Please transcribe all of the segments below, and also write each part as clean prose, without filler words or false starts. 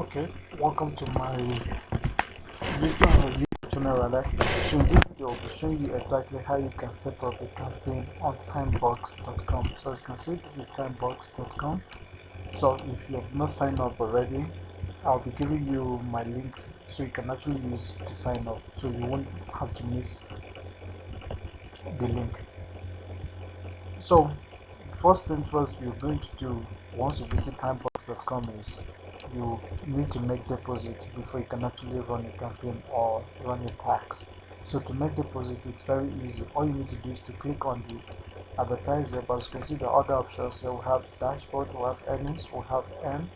Okay, welcome to my YouTube channel rather. So in this video I'll be showing you exactly how you can set up a campaign on timebox.com. So as you can see, this is timebox.com. So if you have not signed up already, I'll be giving you my link so you can actually use to sign up, so you won't have to miss the link. So first thing first, we're going to do once you visit timebox.com is you need to make deposit before you can actually run a campaign or run a tax. So to make deposit, it's very easy. All you need to do is to click on the advertiser. But as you can see, the other options here, we have dashboard, we have earnings, we have earn.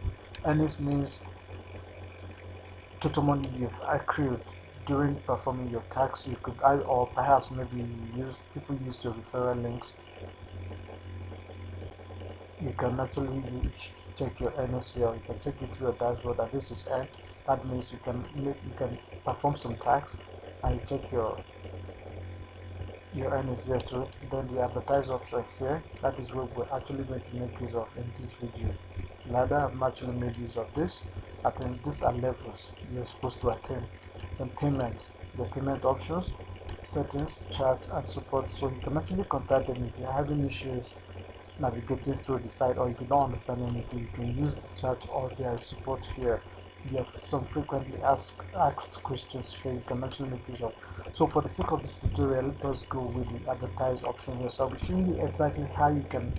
Earnings means total money you've accrued during performing your tax. You could add, or perhaps maybe people use the referral links. You can actually check your earnings here. You can check it through your dashboard, and this is earned. That means you can perform some tax and you check your earnings there too. Then the advertise option here, that is what we're actually going to make use of in this video. Neither I've actually made use of this. I think these are levels you're supposed to attain. Then payment, the payment options, settings, chat, and support. So you can actually contact them if you're having issues navigating through the site, or if you don't understand anything, you can use the chat or their support here. You have some frequently asked questions here you can actually make use of. So for the sake of this tutorial, let us go with the advertise option here. So I'll be showing you exactly how you can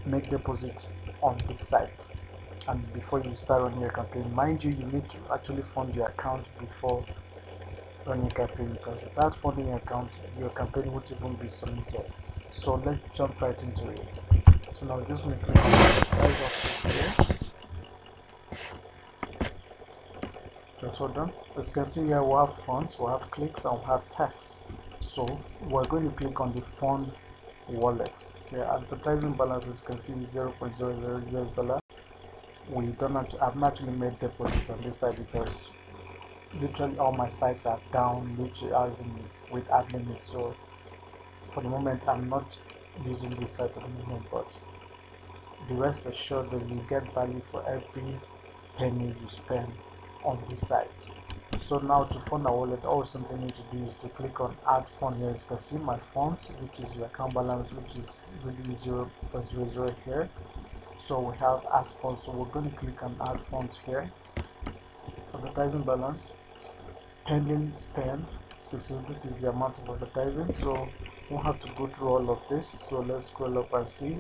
make deposit on this site. And before you start running your campaign, mind you need to actually fund your account before running your campaign, because without funding your account, your campaign won't even be submitted. So let's jump right into it. So now just going to click on the advertise option here. That's all done. As you can see here, we have funds, we have clicks, and we have tax. So we're going to click on the fund wallet. Okay, advertising balance, as you can see, is $0.00 US. We don't have to, I've not actually made deposit on this side because literally all my sites are down, which as in with ad limits. So for the moment, I'm not using this site at the moment, but the rest assured that you get value for every penny you spend on this site. So now to fund our wallet, all we simply need to do is to click on add fund here. As you can see, my funds, which is your account balance, which is really 0.00 here. So we have add funds, so we're going to click on add funds here. Advertising balance, pending spend. So this is the amount of advertising, so we won't have to go through all of this. So let's scroll up and see,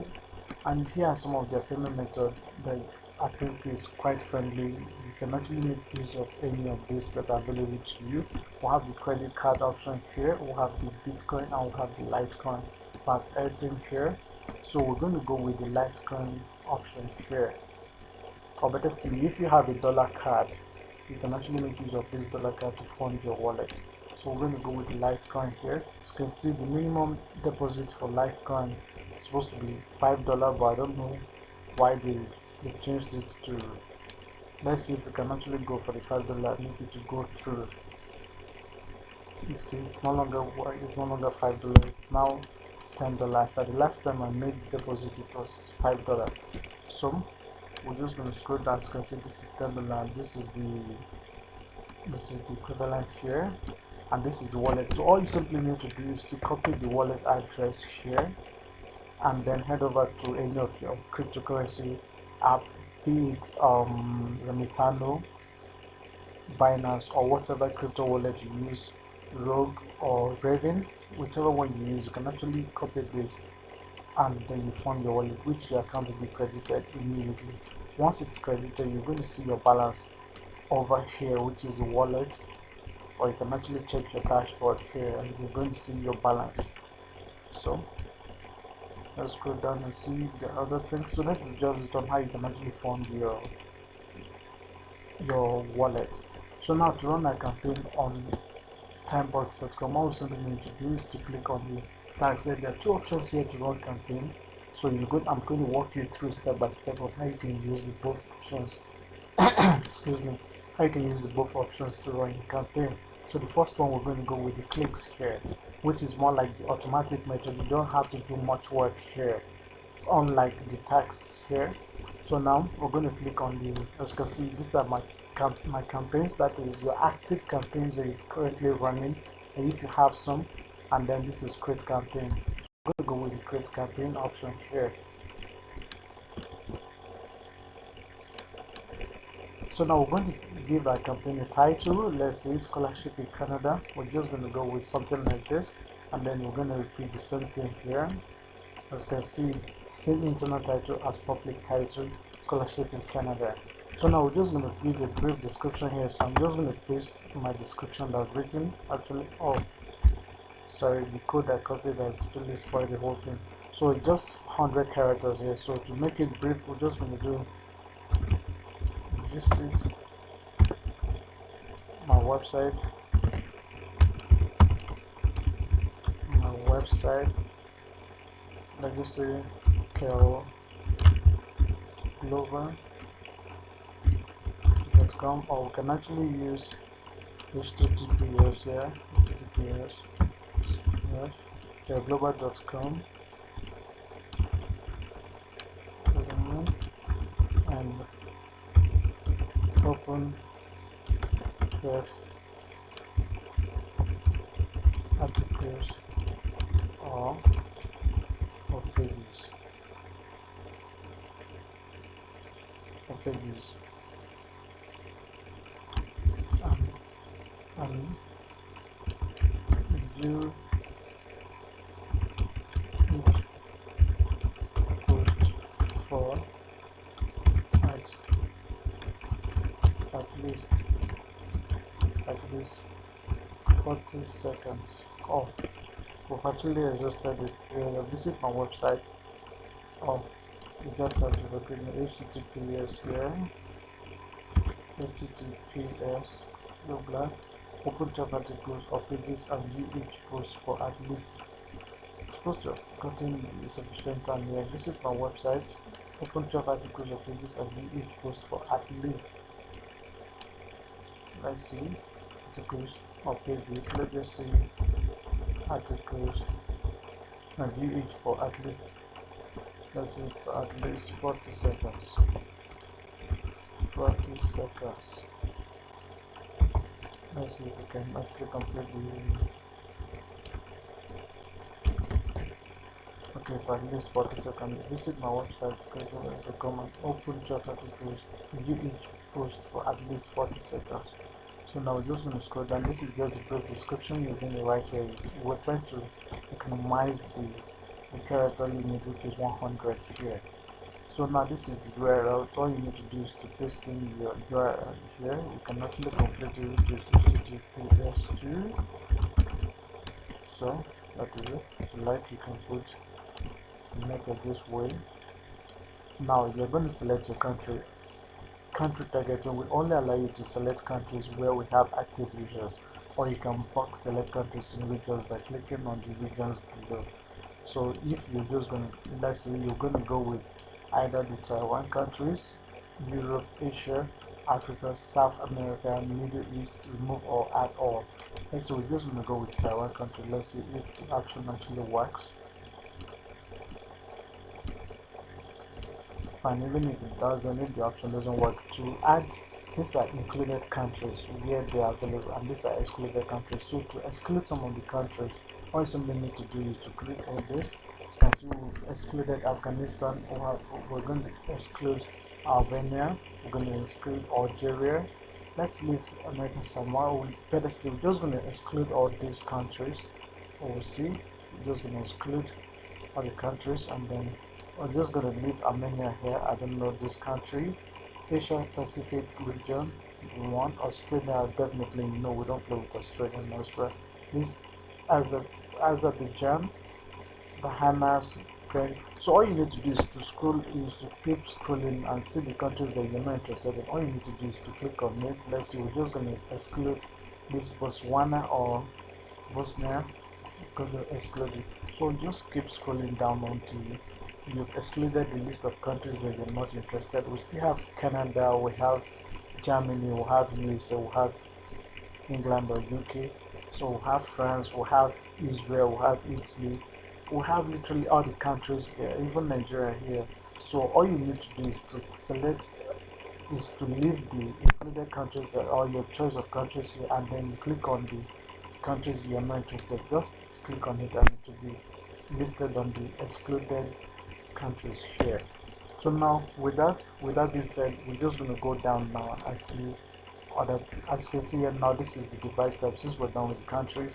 and here are some of their payment methods that I think is quite friendly. You can actually make use of any of these that are available to you. We'll have the credit card option here, we'll have the Bitcoin, and we'll have the Litecoin. We have everything here, so we're going to go with the Litecoin option here. Or better still, if you have a dollar card, you can actually make use of this dollar card to fund your wallet. So we're going to go with the Litecoin here. As you can see, the minimum deposit for Litecoin is supposed to be $5, but I don't know why they changed it to. Let's see if we can actually go for the $5. I need it to go through. You see, it's no longer $5. It's now $10. So the last time I made the deposit, it was $5. So we're just going to scroll down. As you can see, this is $10. This is the equivalent here, and this is the wallet. So all you simply need to do is to copy the wallet address here, and then head over to any of your cryptocurrency app, be it Remitano, Binance, or whatever crypto wallet you use, Rogue or Raven, whichever one you use. You can actually copy this, and then you fund your wallet, which your account will be credited immediately. Once it's credited, you're going to see your balance over here, which is the wallet, or you can actually check your dashboard here, and you're going to see your balance. So let's go down and see the other things. So that is just it on how you can actually fund your wallet. So now to run a campaign on timebox.com, all we simply need to do is to click on the tags. There are two options here to run campaign. So I'm going to walk you through step by step on how you can use the both options. Excuse me, how you can use the both options to run your campaign. So the first one, we're going to go with the clicks here, which is more like the automatic method. You don't have to do much work here, unlike the tax here. So now we're going to click on the, as you can see, these are my my campaigns, that is your active campaigns that you're currently running, and if you have some, and then this is create campaign. I'm going to go with the create campaign option here. So now we're going to give our campaign a title. Let's say scholarship in Canada. We're just going to go with something like this, and then we're going to repeat the same thing here. As you can see, same internal title as public title, scholarship in Canada. So now we're just going to give a brief description here. So I'm just going to paste my description that I've written. Actually, oh, sorry, the code I copied has actually spoiled the whole thing. So it's just 100 characters here. So to make it brief, we're just going to do visit my website. Let's just say carolglover.com, or we can actually use https here. https carolglover.com and open 12 articles or pages. And you post for at least 40 seconds. Oh, we've actually exhausted it. Visit my website. Oh, you just have to repeat the https here. https open job articles or pages and view each post for at least, supposed to have gotten sufficient time here. Visit my website, open job articles or pages and view each post for at least, let's see, articles or pages, let's just see articles and view each for at least, let's see, for at least 40 seconds. 40 seconds. Let's see if we can actually complete the, okay, for at least 40 seconds. Visit my website, come and open job articles, view each post for at least 40 seconds. So now we're just going to scroll down. This is just the brief description. You're going to write here. We're trying to economize the character limit, which is 100 here. So now this is the URL. All you need to do is to paste in your URL here. You can actually complete it, which is https://. So that is it. If you like, you can make it this way. Now you're going to select your country. Country targeting will only allow you to select countries where we have active users, or you can box select countries in regions by clicking on the regions below. So if you're just going to, let's say you're going to go with either the Taiwan countries, Europe, Asia, Africa, South America, Middle East, remove or add all. And so we're just going to go with Taiwan country. Let's see if the option actually works. Fine, even if it doesn't, if the option doesn't work, to add, these are included countries where they are available, and these are excluded countries. So to exclude some of the countries, all you simply need to do is to click on this. As you can see, we've excluded Afghanistan, we're going to exclude Albania, we're going to exclude Algeria. Let's leave American Samoa. Better still, we're just going to exclude all these countries. We'll see, we're just going to exclude all the countries, and then we're just going to leave Armenia here. I don't know this country. Asia Pacific region, we want Australia. Definitely no, we don't play with Australia and Australia. This Azerbaijan, Bahamas, okay. So all you need to do is to keep scrolling and see the countries that you're not interested in. All you need to do is to click on it. Let's see, we're just going to exclude this Botswana or Bosnia. We're going to exclude it. So just keep scrolling down until you've excluded the list of countries that you're not interested. We still have Canada, we have Germany, we have USA, we have England or UK. So we have France, we have Israel, we have Italy, we have literally all the countries there, even Nigeria here. So all you need to do is to select is to leave the included countries that or your choice of countries here, and then click on the countries you are not interested. Just click on it and it will be listed on the excluded countries here. So now with that being said, we're just going to go down now and see other. As you can see here, now this is the device type. Since we're done with the countries,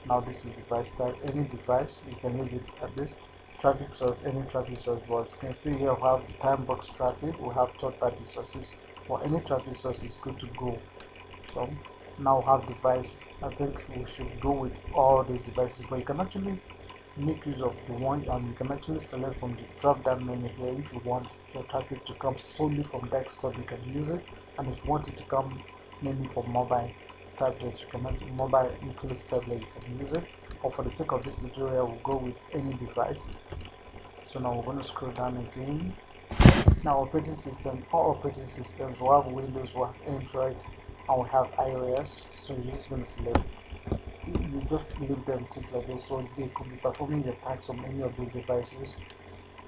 now this is device type. Any device, you can leave it at this. Traffic source, any traffic source. But as you can see here, we have the time box traffic, we have third-party sources. For any traffic source is good to go. So now we have device. I think we should go with all these devices, but you can actually make use of the one, and you can actually select from the drop down menu here. If you want your traffic to come solely from desktop, you can use it, and if you want it to come mainly for mobile tablets, you can mobile includes tablet, you can use it. Or for the sake of this tutorial, we'll go with any device. So now we're going to scroll down again. Now operating system, all operating systems, we have Windows, we have Android, and we have iOS. So you're just going to select, you just leave them tick like this, so they could be performing your tasks on any of these devices,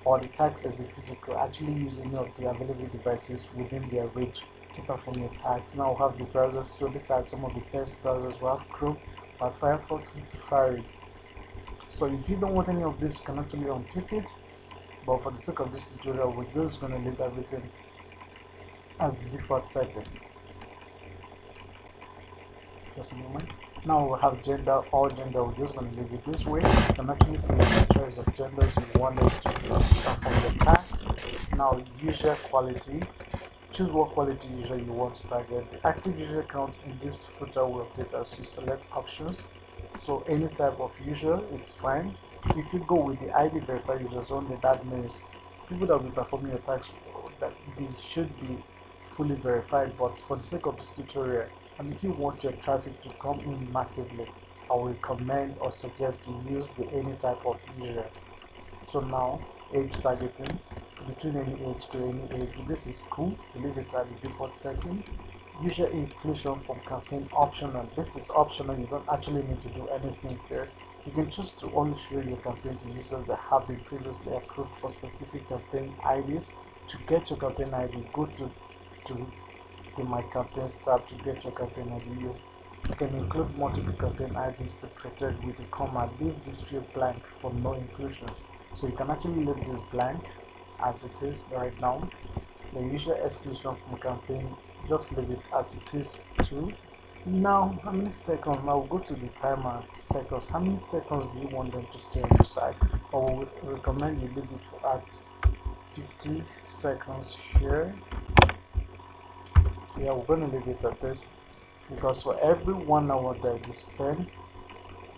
or the task executor could actually use any of the available devices within their range to perform your tasks. Now we have the browsers, so these are some of the best browsers. We have Chrome, we have Firefox, and Safari. So if you don't want any of this, you can actually untick it, but for the sake of this tutorial, we're just going to leave everything as the default setting. Just a moment. Now we have gender, all gender, we're just going to leave it this way. You can actually select the choice of genders you want them to perform the tasks. Now user quality, choose what quality user you want to target. The active user count in this footer will update as you select options. So any type of user, it's fine. If you go with the ID verified users only, that means people that will be performing your tasks, that they should be fully verified. But for the sake of this tutorial, and if you want your traffic to come in massively, I will recommend or suggest you use the any type of user. So now age targeting, between any age to any age, this is cool. Leave it at the default setting. User inclusion from campaign optional. This is optional, you don't actually need to do anything here. You can choose to only show your campaign to users that have been previously approved for specific campaign IDs. To get your campaign ID, go to the My Campaigns tab to get your campaign ID. You can include multiple campaign IDs separated with a comma. Leave this field blank for no inclusions. So you can actually leave this blank as it is right now. The user exclusion from campaign, just leave it as it is too. Now, how many seconds? Now we'll go to the timer seconds. How many seconds do you want them to stay on your side? Or we recommend you leave it at 50 seconds here. Yeah, we're going to leave it at this, because for every 1 hour that you spend,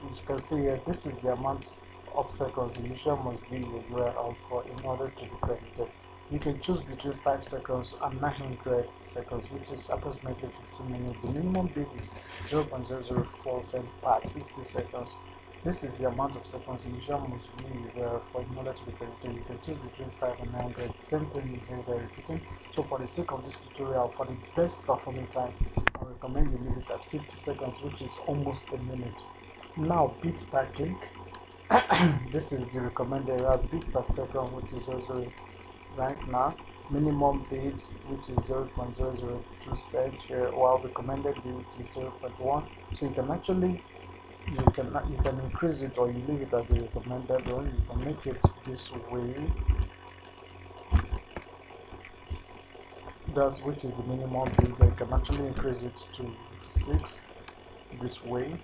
you can see here, this is the amount of seconds the user must be your URL for in order to be credited. You can choose between 5 seconds and 900 seconds, which is approximately 15 minutes. The minimum bid is 0.004 cents per 60 seconds. This is the amount of seconds the user must be for in order to be credited. You can choose between 5 and 900. Same thing you hear they're repeating. So for the sake of this tutorial, for the best performing time, I recommend you leave it at 50 seconds, which is almost a minute. Now bit per click. This is the recommended bit per second, which is also right now. Minimum bid, which is 0.002 cents here, while recommended bid, which is 0.1. So you can actually you can increase it, or you leave it at the recommended one. You can make it this way. That's which is the minimum bid. You can actually increase it to 6 this way.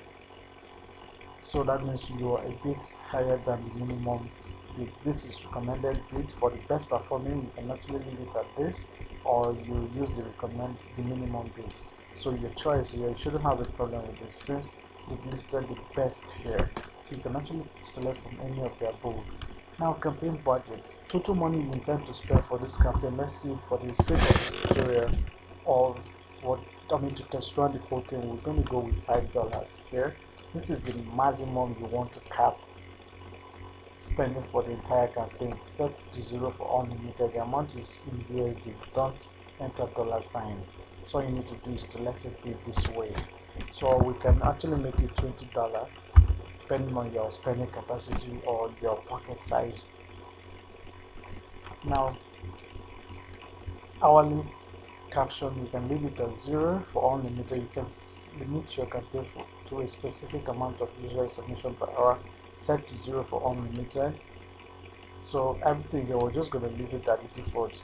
So that means you are a bit higher than the minimum bid. This is recommended bid. For the best performing, you can actually leave it at this, or you use the minimum bid. So your choice here, you shouldn't have a problem with this, since we've listed the best here. You can actually select from any of the above. Now campaign budget, total money you intend to spend for this campaign. Let's see, for the sake of this tutorial, or to test run the whole thing, we're going to go with $5 here. This is the maximum you want to cap spending for the entire campaign. Set to 0 for unlimited. The amount is in USD. Don't enter $sign. So all you need to do is to let it be this way. So we can actually make it $20 depending on your spending capacity or your pocket size. Now hourly caption, you can leave it at 0 for unlimited. You can limit your campaign to a specific amount of user submission per hour, set to 0 for unlimited. So everything here, we're just going to leave it at the default.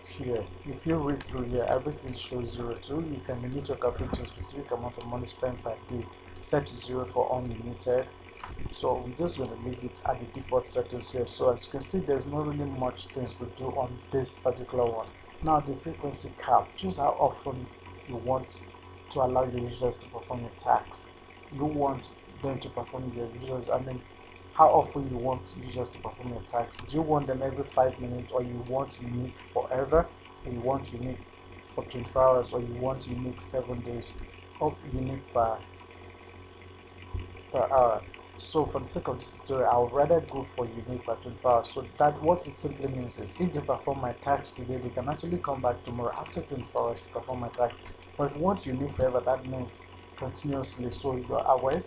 Here, if you read through here, everything shows 0 too. You can limit your campaign to a specific amount of money spent per day, set to 0 for unlimited. So we're just going to leave it at the default settings here. So as you can see, there's not really much things to do on this particular one. Now the frequency cap, choose how often you want to allow your users to perform your tasks. You want them to perform your users, how often you want users to perform your tasks. Do you want them every 5 minutes, or you want unique forever, or you want unique for 24 hours, or you want unique 7 days, or unique per hour? So for the sake of this tutorial, I would rather go for unique per 24 hours. So that what it simply means is, if they perform my tasks today, they can actually come back tomorrow after 24 hours to perform my tasks. But if you want unique forever, that means continuously. So you are aware,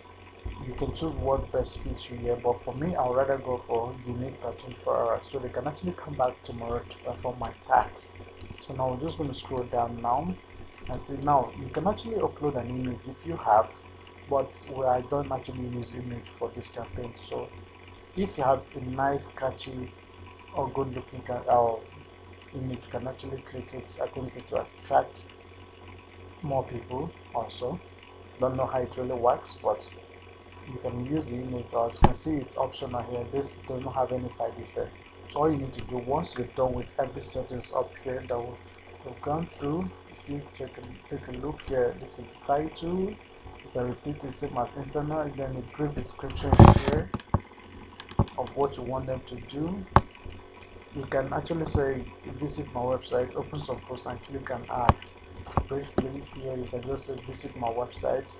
you can choose what best fits you here, but for me, I would rather go for unique per 24 hours, so they can actually come back tomorrow to perform my tasks. So now we're just going to scroll down now and see. Now you can actually upload an image if you have, but I don't actually use image for this campaign. So if you have a nice, catchy or good looking image, you can actually click it. I think it will attract more people also. Don't know how it really works, but you can use the image. As you can see, it's optional here. This does not have any side effect. So all you need to do, once you're done with every settings up here that we've gone through, if you take a look here, this is the title. You can repeat the same as internal, and then a brief description here of what you want them to do. You can actually say visit my website, open some posts and click and add. Briefly here, you can just say visit my website,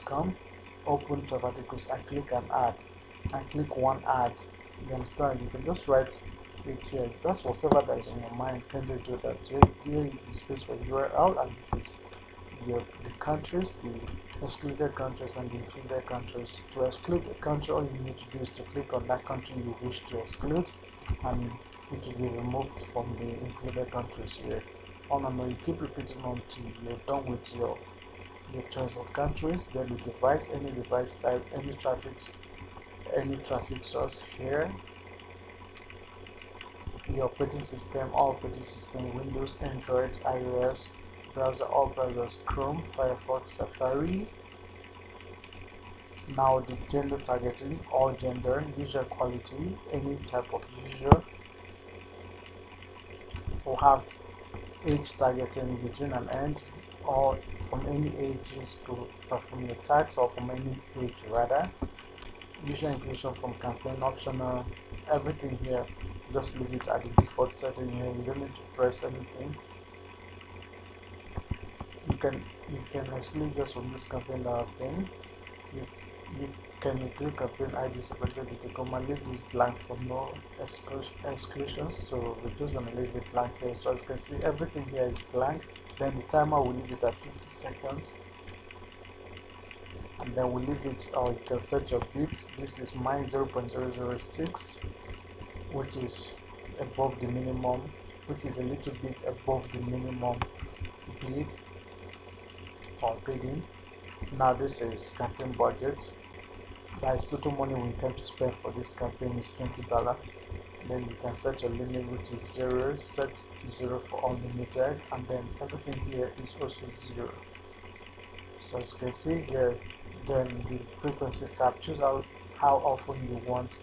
com, open 12 articles and click and add, and click one ad. You understand? You can just write it here, just whatever that is in your mind. Can you do that? Here is the space for URL, and this is the countries, the excluded countries and the included countries. To exclude a country, all you need to do is to click on that country you wish to exclude, and it will be removed from the included countries here. On and on, you keep repeating until you're done with your choice of countries. Then the device, any device type, any traffic source here, the operating system, all operating system, Windows, Android, iOS, browser, all browsers, Chrome, Firefox, Safari. Now the gender targeting, all gender, user quality, any type of user. We'll have age targeting, between and end, or from any ages to perform your tasks, or from any age rather. User inclusion from campaign, optional. Everything here, just leave it at the default setting here. You don't need to press anything. You can exclude just from this campaign that I've done. You can include campaign ID separated with the comma. Leave this blank for no exclusions. So we're just gonna leave it blank here. So as you can see, everything here is blank. Then the timer will leave it at 50 seconds. And then we'll leave it, or you can set your bits. This is mine 0.006, which is above the minimum, which is a little bit above the minimum bid or bidding. Now this is campaign budget. That is total money we intend to spend for this campaign is $20. Then you can set your limit, which is 0, set to 0 for unlimited, and then everything here is also 0. So as you can see here, then the frequency captures how often you want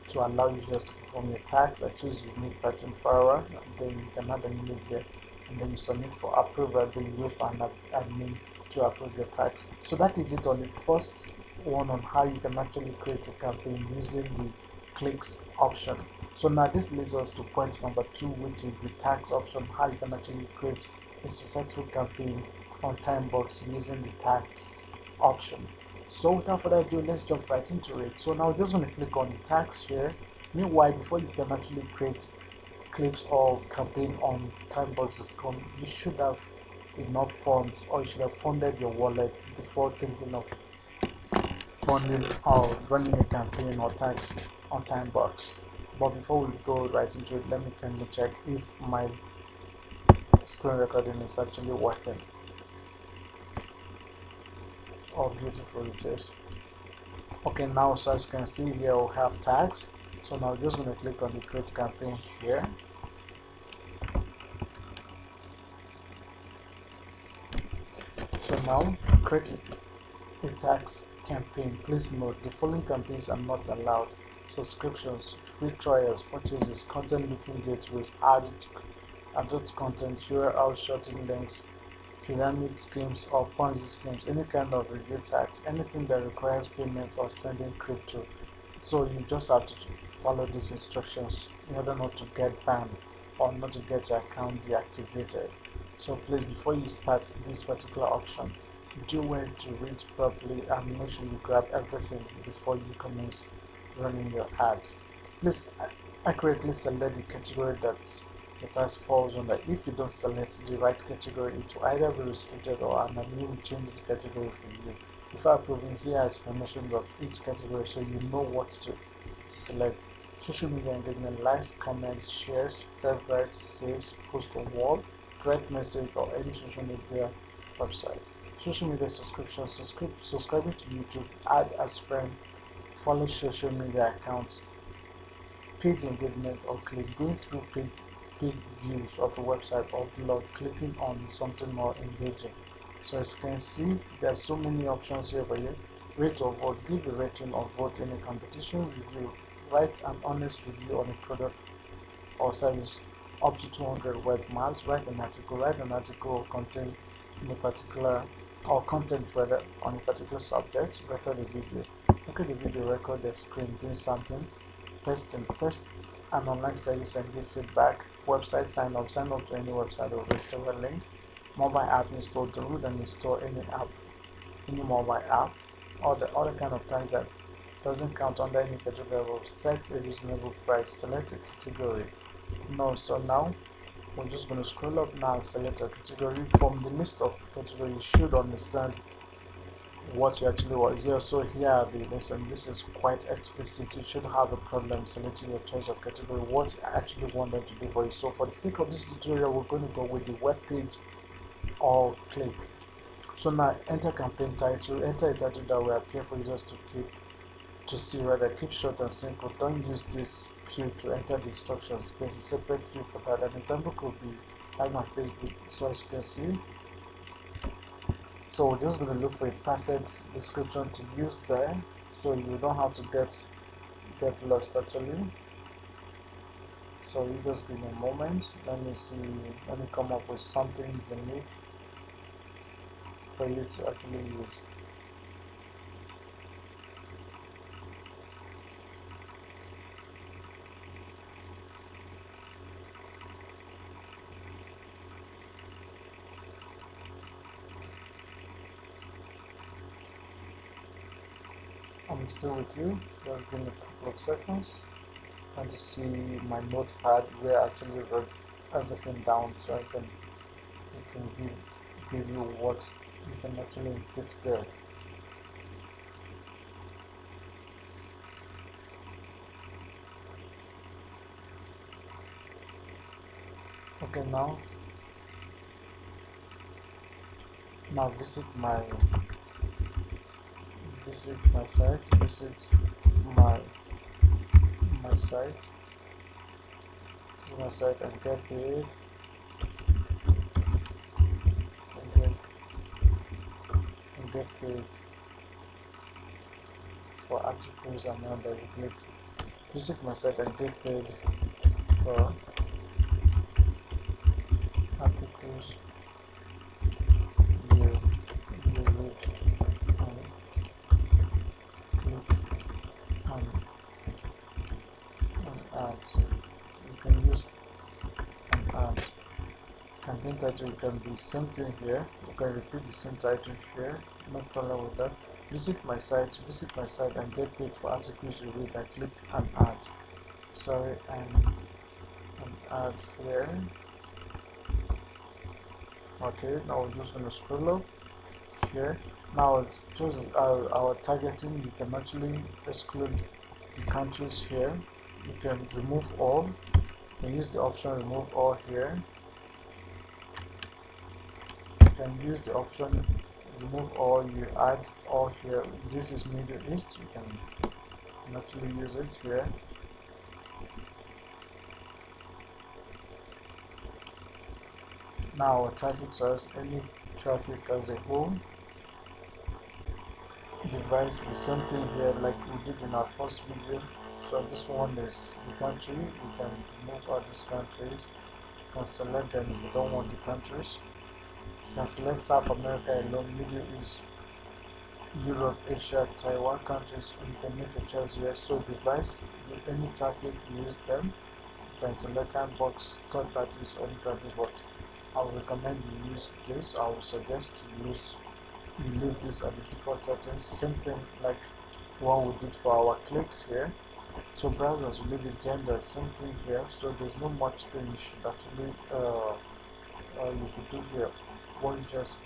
to allow users to perform your tasks. I choose unique per 24 hour, and then you can add a limit here, and then you submit for approval. Then you wait for an admin to approve your tasks. So that is it on the first one on how you can actually create a campaign using the clicks option. So now this leads us to point number 2, which is the tags option, how you can actually create a successful campaign on Timebox using the tags option. So without further ado, let's jump right into it. So now we're just going to click on the tags here. Meanwhile, before you can actually create clicks or campaign on timebox.com, you should have enough funds, or you should have funded your wallet before thinking of funding or running a campaign or tags on Timebox. But before we go right into it, let me kindly check if my screen recording is actually working. Oh, beautiful it is. Okay, now so as you can see here we have tags. So now I'm just going to click on the create campaign here. So now create a tags campaign. Please note the following campaigns are not allowed: subscriptions, free trials, purchases, content leaking gateways, adult content, URL shorting links, pyramid schemes or Ponzi schemes, any kind of review tags, anything that requires payment or sending crypto. So you just have to follow these instructions in order not to get banned or not to get your account deactivated. So please, before you start this particular option, do well to read properly and make sure you grab everything before you commence running your ads. Please accurately select the category that the task falls under. If you don't select the right category, it will either be restricted or an admin will change the category for you. Before approving, here are explanations of each category so you know what to select. Social media engagement: likes, comments, shares, favorites, saves, post on wall, direct message, or any social media website. Social media subscriptions: subscribing to YouTube, add as friend, follow social media accounts. Paid engagement or click, going through paid views of a website or blog, clicking on something more engaging. So as you can see, there are so many options here for you. Rate or vote: give a rating or vote in a competition review. Write an honest review on a product or service up to 200 word marks. Write an article or content in a particular or content rather on a particular subject. Record a video. Record the video, record the screen doing something. Test an online service and give feedback. Website sign up to any website or referral link. Mobile app install, download and install any mobile app. Or the other kind of tags that doesn't count under any category of set a reasonable price. Select a category. No, so now we're just going to scroll up now and select a category. From the list of categories, you should understand what you actually want here. So here are the list, and this is quite explicit. You should have a problem selecting your choice of category, what you actually want them to do for you. So for the sake of this tutorial, we're going to go with the web page or click. So now enter campaign title. Enter a title that will appear for users to see rather. Keep short and simple. Don't use this field to enter the instructions. There's a separate field for that. An example could be like my Facebook. So as you can see, so we're just going to look for a perfect description to use there, so you don't have to get lost actually. So you just give me a moment. Let me come up with something unique for you to actually use. I'm still with you. Just give me a couple of seconds and to see my notepad where I actually wrote everything down, so it can give you what you can actually input there. Okay, now visit my site, my site and get paid and get paid for articles and now that you click visit my site and get paid for articles you read and click and ads. You can use an ad. Campaign title can be same thing here. You can repeat the same title here. No problem with that. Visit my site and get paid for articles you read and click an ad. Sorry, and an ad here. Okay, now we're just going to scroll up here. Now it's just our targeting. You can actually exclude the countries here. You can remove all. You can use the option remove all here. can use the option remove all, you add all here. This is Middle East, you can actually use it here. Now our traffic source, any traffic as a whole. Device, the same thing here like we did in our first video. So this one is the country, we can remove all these countries, you can select them if you don't want the countries. You can select South America alone, Middle East, Europe, Asia, Taiwan countries, you can make a choice here. So device, any traffic, use them. You can select time box, third parties, or any traffic, but I would recommend you use this. I would suggest you leave this at the default settings. Same thing like what we did for our clicks here. So browsers will leave it gender, same thing here. So there's not much thing you should actually you could do here. What you just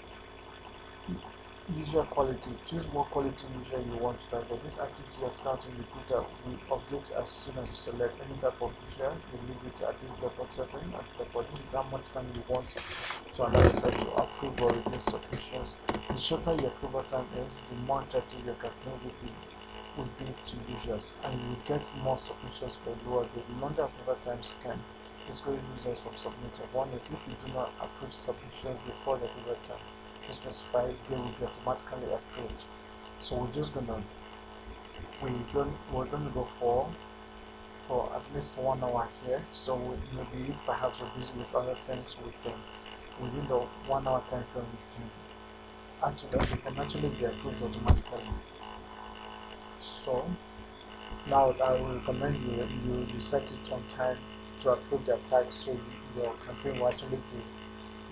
user quality, choose what quality user you want to target. This active user scouting recruiter will update as soon as you select any type of user. You leave it at this default setting, but this is how much time you want to allow yourself to approve or release submissions. The shorter your approval time is, the more attractive your campaign will be to users, and you will get more submissions for lower bid. The longer approval times can discourage users from submitting. One is if you do not approve submissions before the approval time specified, they will be automatically approved. So we're gonna go for at least 1 hour here. So maybe if perhaps we're busy with other things, we can within the 1 hour time frame we can actually be approved automatically. So now I will recommend you set it on time to approve the tags, so your campaign will actually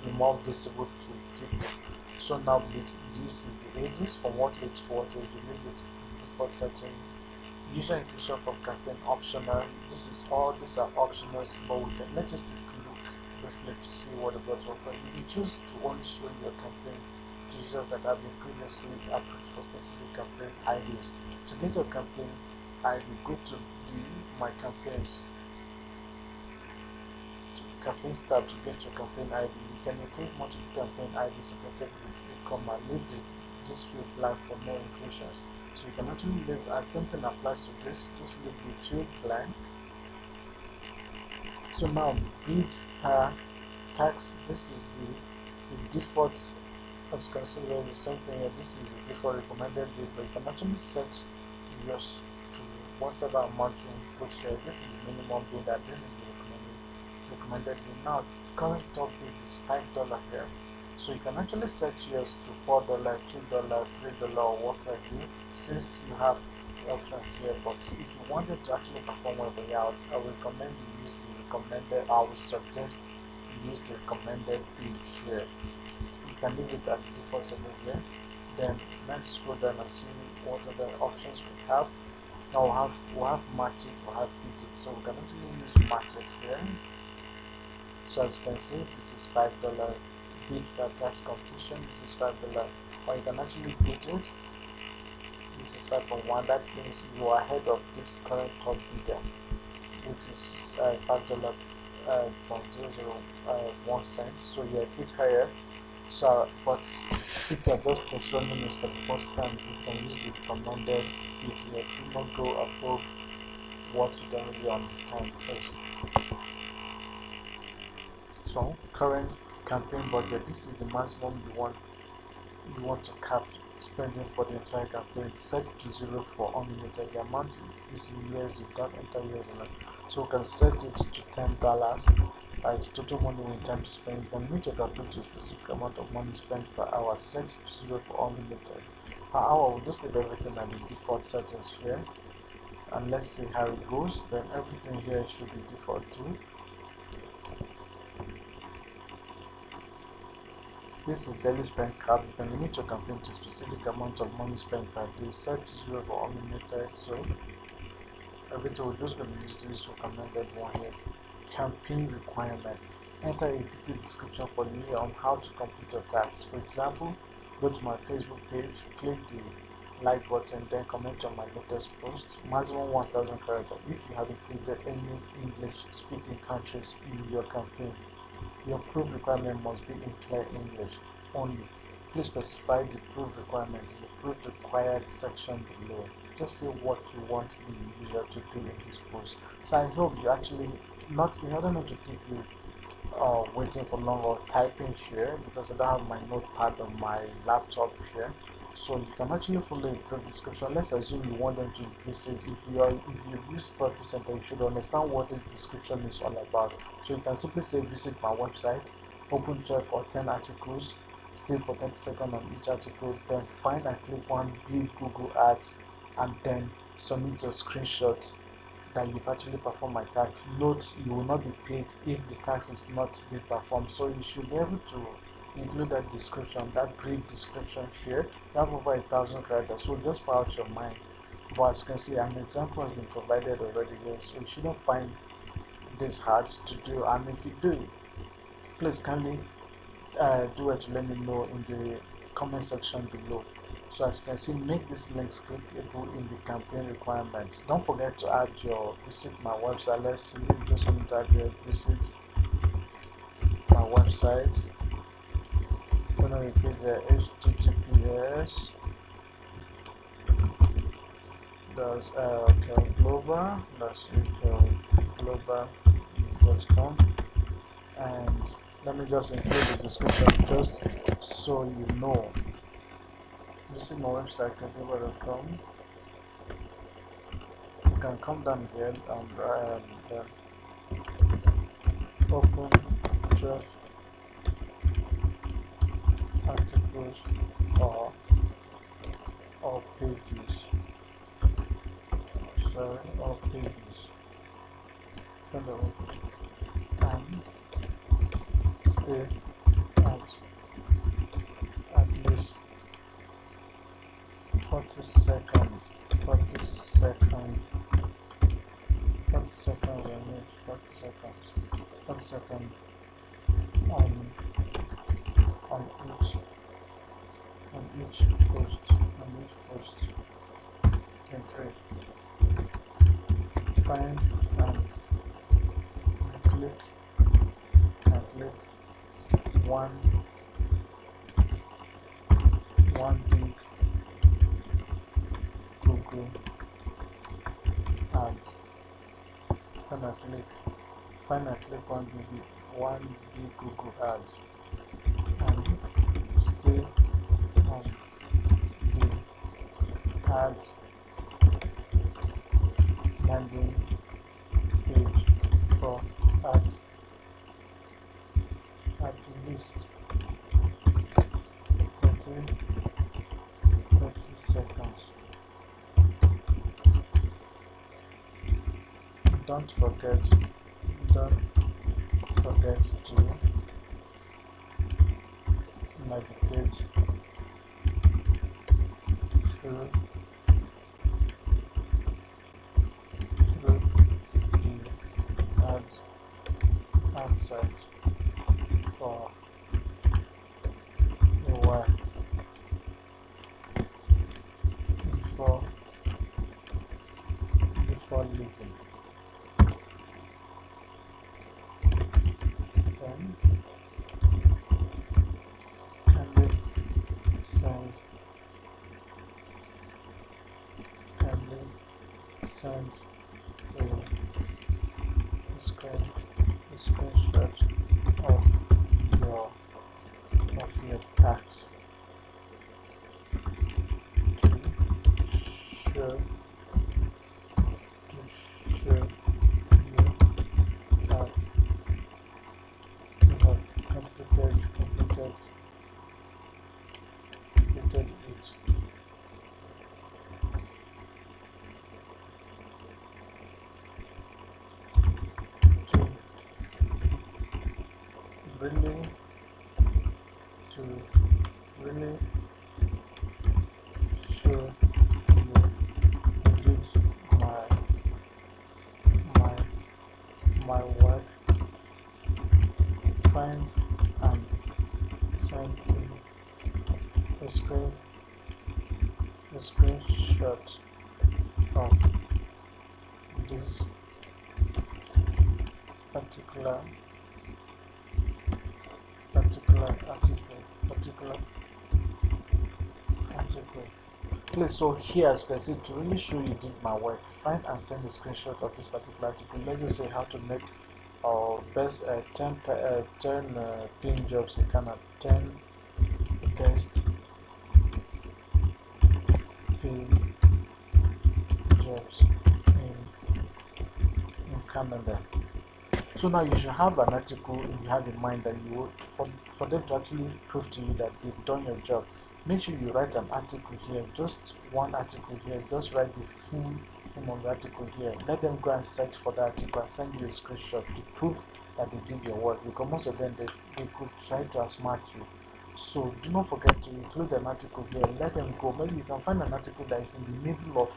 be more visible to people. So now this is the ages, from what age to what age, you leave it default setting. User inclusion from campaign optional. These are optionals, but let's just take a look briefly to see what the bots offer. You can choose to only show your campaign to users that have been previously approved for specific campaign IDs. To get your campaign ID, go to the My Campaigns. Campaigns tab to get your campaign ID. You can include multiple campaign IDs separated with a comma. Leave this field blank for more inclusions. So you can actually leave, and same thing applies to this, just leave the field blank. So now bid tax, this is the default. As you can see, there is something here. This is the default recommended bid, but you can actually set yours to whatever amount you put here. This is the minimum bid, and this is the recommended bid. Now current top bid is $5 here, so you can actually set yours to $4, $2, $3, or what have you, since you have the option here. But if you wanted to actually perform well for you, I would recommend you use the recommended. I would suggest you use the recommended bid here. You can leave it at the default setting here. Then let's scroll down and see what other options we have. Now we'll have match it, we'll have beat it. So we can actually use match it here. So as you can see, this is $5 bid per task completion. This is $5, or you can actually beat it. This is 5.1. That means you are ahead of this current top bidder, which is $5.001. So you're a bit higher. So, but if you're just installing this for the first time, you can use the recommended bid here. Do not go above what you don't really understand first. So current campaign budget, this is the maximum you want to cap spending for the entire campaign. Set to 0 for unlimited. The amount is in years, you don't enter years on it. So we can set it to $10. It's total money we intend to spend. You can limit your campaign to a specific amount of money spent per hour. Set to 0 for unlimited. Per hour, we'll just leave everything at the default settings here, and let's see how it goes. Then everything here should be default too. This is daily spend cap. You can limit your campaign to a specific amount of money spent per day. Set to 0 for unlimited. So everything we're just going to use this recommended one here. Campaign requirement. Enter a detailed description for the user on how to complete your tasks. For example, go to my Facebook page, click the like button, then comment on my latest post. Maximum 1,000 characters if you have included any English speaking countries in your campaign. Your proof requirement must be in clear English. only. Please specify the proof requirement in the proof required section below. Just say what you want the user to do in this post. So I hope you actually not, I don't know to keep you waiting for long or typing here, because I don't have my notepad on my laptop here. So you can actually follow a brief description. Let's assume you want them to visit. If you use Profit Center, you should understand what this description is all about. So you can simply say visit my website, open 12 or 10 articles, stay for 30 seconds on each article, then find and click one big Google Ads, and then submit your screenshot that you've actually performed my task. Note, you will not be paid if the task is not being performed. So you should be able to include that description, that brief description here. You have over 1,000 characters, so just pour out your mind. But as you can see, an example has been provided already here, so you shouldn't find this hard to do. And if you do, please kindly do it to let me know in the comment section below. So as you can see, make these links clickable in the campaign requirements. Don't forget to add your visit my website. Let's see, you just want to add your visit my website. I'm gonna repeat the HTTPS. That's okay, global. That's global.com. And let me just include the description just so you know. Visit my website, campgain.com. You can come down here and open 12 articles or pages. Sorry, or pages. Hello. And stay at least 40 seconds. 40 seconds. 40 seconds. I need 40 seconds. 40 seconds on each post. Okay, 3. Find and click one big Google Ads. Find and click one big Google Ads and stay on the ads landing page for ads at least 30 seconds. Don't forget to navigate through the ad site for a while before leaving. Then kindly send a screenshot of your tax to show you have completed it. To really show you did my work, find and send a screenshot of this particular particular article. Please, so here as you can see, to really show you did my work, find and send a screenshot of this particular article. Let me say how to make best 10 pin jobs in Canada, 10 best pin jobs in Canada. So now you should have an article you have in mind that you would, for them to actually prove to you that they've done your job. Make sure you write an article here, just one article here, just write the full name of the article here. Let them go and search for the article and send you a screenshot to prove that they did your work, because most of them they could try to outsmart you. So do not forget to include an article here. Let them go. Maybe you can find an article that is in the middle of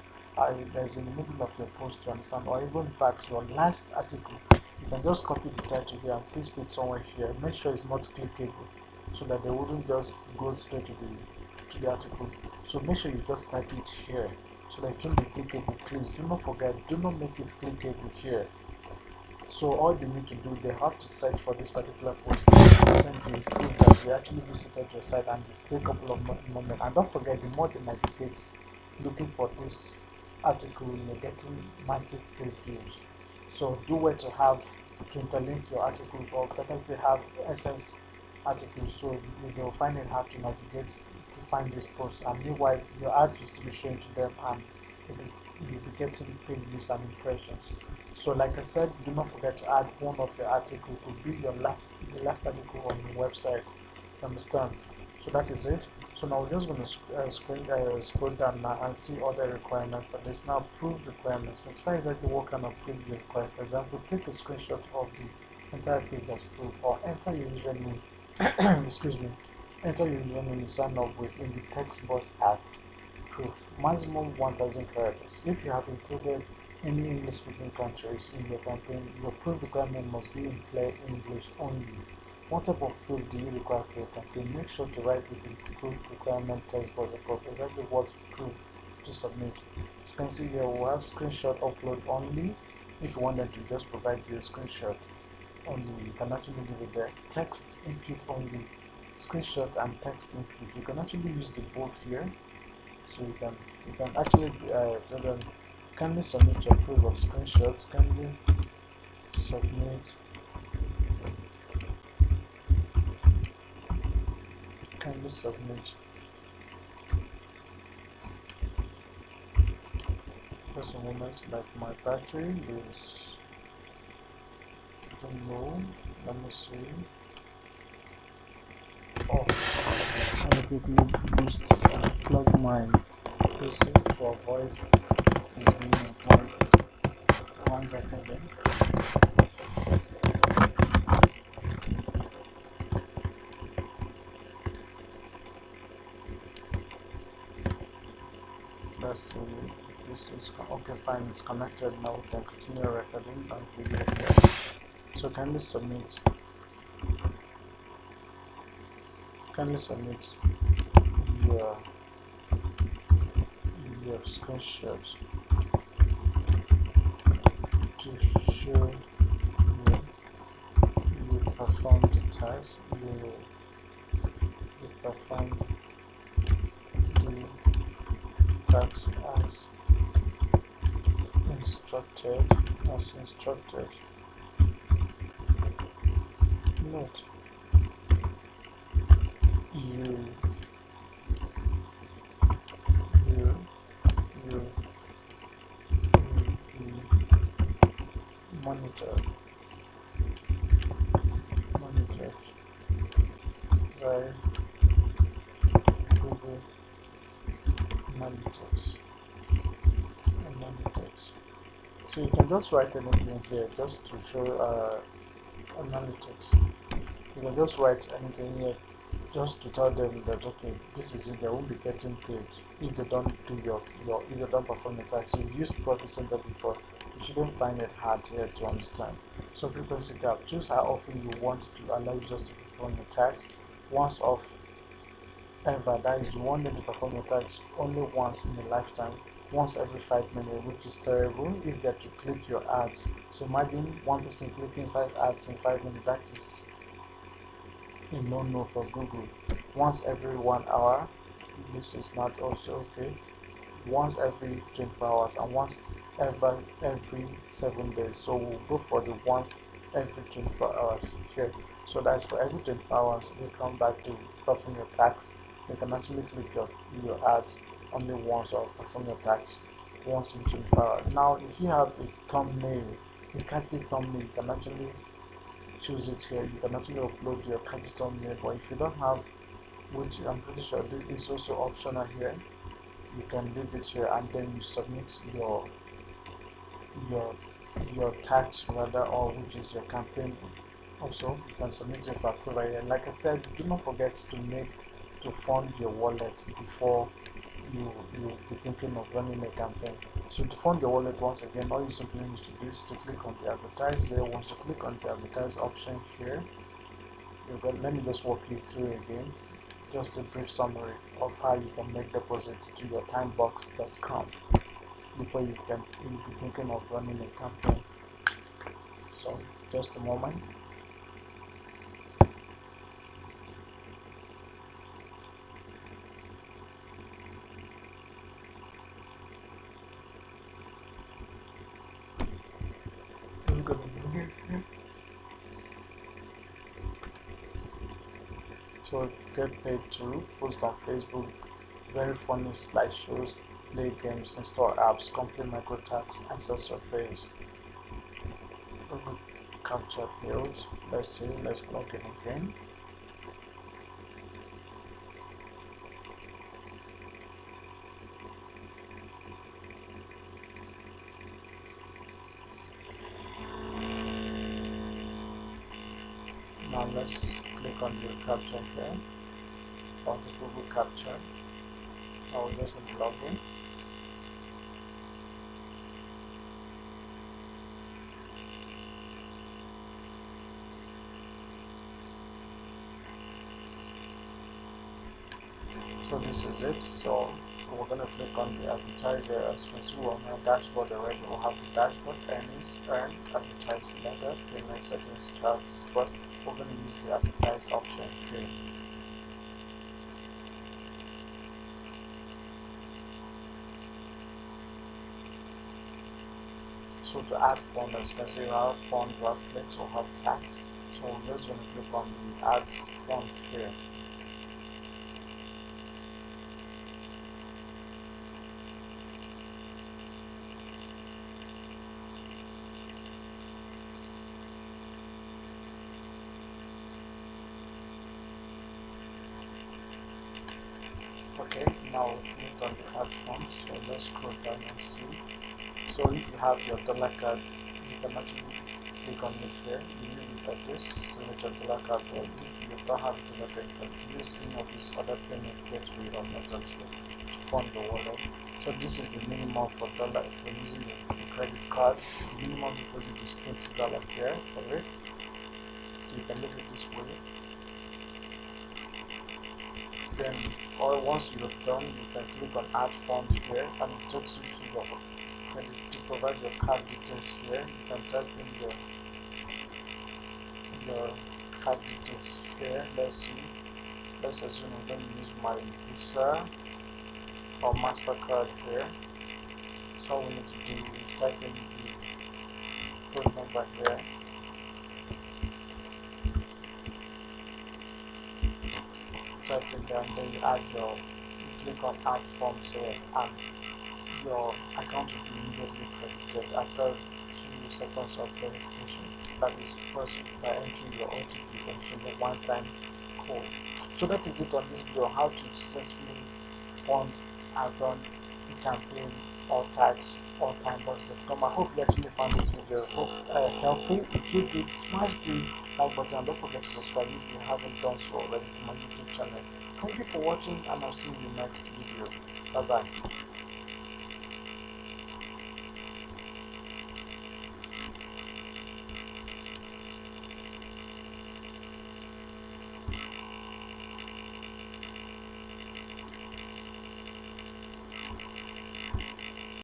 your post, to understand, or even in fact your last article. You can just copy the title here and paste it somewhere here. Make sure it's not clickable, so that they wouldn't just go straight to the article. So make sure you just type it here, so that it won't be clickable. Please do not forget, do not make it clickable here. So all they need to do, they have to search for this particular post, recently prove that they actually visited your site, and this take a couple of moments. And don't forget, the more they navigate looking for this article, you're getting massive page views. So do well to interlink your articles, or better still have essence articles, so they'll find it hard to navigate to find this post. And meanwhile, your ads will still be showing to them, and you'll be getting paid views and impressions. So like I said, do not forget to add one of your articles. Could be the last article on your website. You understand? So that is it. So now we're just going to scroll down now and see other requirements for this. Now, prove requirements. Specify exactly what kind of proof you require. For example, take a screenshot of the entire page as proof, or enter your username. Excuse me. Enter your username you sign up with in the text box as proof. Maximum 1,000 characters. If you have included any English-speaking countries in your campaign, your proof requirement must be in clear English only. What type of proof do you require for your campaign? Make sure to write it in the proof requirement text box above exactly what proof to submit. As you can see here, we'll have screenshot upload only. If you want them to just provide you a screenshot only, you can actually leave it there. Text input only. Screenshot and text input. You can actually use the both here. So you can actually tell them, kindly submit your proof of screenshots. Kindly submit just a moment, like my battery is, I don't know, let me see. Oh, let me quickly boost plug my PC to avoid being one second. Let's see. This is okay, fine, it's connected now. We can continue recording and video here. So kindly submit your screenshot to show you perform the task, you perform the task as instructed. Note, you monitored by Google Analytics. So you can just write anything here just to show analytics. You can just write anything here just to tell them that okay, this is it. They won't be getting paid if they don't do if they don't perform the task. You've used Profit Center before. You shouldn't find it hard here to understand. So frequency gap. Choose how often you want to allow users to perform the task. Once off ever, that is, you want them to perform the task only once in a lifetime, once every 5 minutes, which is terrible if they're to click your ads. So imagine one person clicking 5 ads in 5 minutes. a no-no for Google. Once every 1 hour, this is not also okay. Once every 24 hours and once every 7 days. So we'll go for the once every 24 hours here. So that's for every 24 hours you come back to perform your tax. You can actually click your ads only once or perform your tax once in 24 hours. Now if you have a thumbnail, a catchy thumbnail, you can actually choose it here. You can actually upload your catchy thumbnail, but if you don't have, which I'm pretty sure this is also optional here, you can leave it here and then you submit your your tax rather, or which is your campaign. Also you can submit it for approval here. Like I said, do not forget to fund your wallet before you be thinking of running a campaign. So to fund your wallet, once again, all you simply need to do is to click on the advertise here. Once you click on the advertise option here, let me just walk you through again, just a brief summary of how you can make deposits to your timebox.com before you be thinking of running a campaign. So just a moment. So get paid to post on Facebook, very funny slideshows, play games, install apps, complete micro tax, answer surveys. Google capture fields. Let's log in again. Now let's click on the capture here, on the Google capture. Now we're just going to log in. So this is it. So we're going to click on the advertise here. As you can see, we're on our dashboard already. We'll have the dashboard, earnings, earn, advertise, letter, payment settings, charts, but we're going to use the advertise option here. So to add fund, as you can see, we have fund, we have clicks, we have tax. So we're just going to click on the add fund here. Okay, now we click on the add fund. So let's scroll down and see. So if you have your dollar card, you can actually click on it here. You leave it like this, select your dollar card, or if you don't have a dollar card, you can use any of these other payment gateway or methods to fund the wallet. So this is the minimum for dollar. If you're using a credit card, the minimum deposit is $20 here for it. So you can look at this way. Then, or once you're done, you can click on add funds here, and it takes you to your to provide your card details here. You can type in your card details here. Let's see. Let's assume I'm going to use my Visa or MasterCard here. So all we need to do is type in the code number here. Type in there, and then you click on add funds here, and your account will be immediately credited after a few seconds of verification. That is possible by entering your OTP into the one-time code. So that is it on this video, how to successfully fund and run a campaign or tax or timebox.com. I hope you actually found this video helpful. If you did, smash the like button and don't forget to subscribe if you haven't done so already to my YouTube channel. Thank you for watching, and I'll see you in the next video. Bye bye.